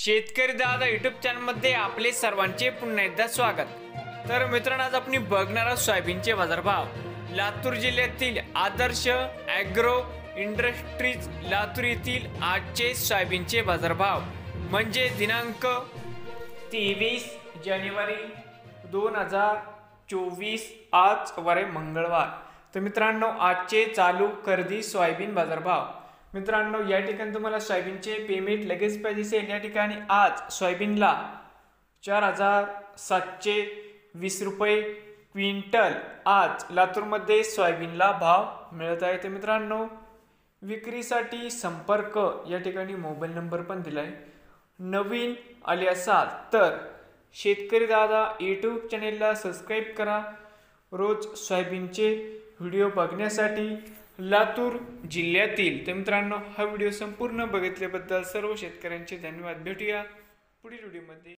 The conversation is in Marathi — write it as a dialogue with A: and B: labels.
A: शेतकरी दादा यूट्यूब चॅनलमध्ये आपले सर्वांचे पुन्हा एकदा स्वागत। तर मित्रांनो, आज आपण बघणार आहोत सोयाबीनचे बाजारभाव। लातूर जिल्ह्यातील आदर्श ॲग्रो इंडस्ट्रीज लातूर येथील आजचे सोयाबीनचे बाजारभाव म्हणजे दिनांक 23 जानेवारी 2024 आज वारे मंगळवार। तर मित्रांनो, आजचे चालू खरेदी सोयाबीन बाजारभाव। मित्रांनो, या ठिकाणी तुम्हाला सोयाबीनचे पेमेंट लगेच पाहिजे असेल, या ठिकाणी आज सोयाबीनला 4720 रुपये क्विंटल आज लातूरमध्ये सोयाबीनला भाव मिळत आहे। तर मित्रांनो, विक्रीसाठी संपर्क या ठिकाणी मोबाईल नंबर पण दिलाय। नवीन आले असाल तर शेतकरी दादा यूट्यूब चॅनेलला सबस्क्राईब करा। रोज सोयाबीनचे व्हिडिओ बघण्यासाठी लातूर जिल्ह्यातील। तर मित्रांनो, हा व्हिडिओ संपूर्ण बघितल्याबद्दल सर्व शेतकऱ्यांचे धन्यवाद। भेटूया पुढील व्हिडिओमध्ये।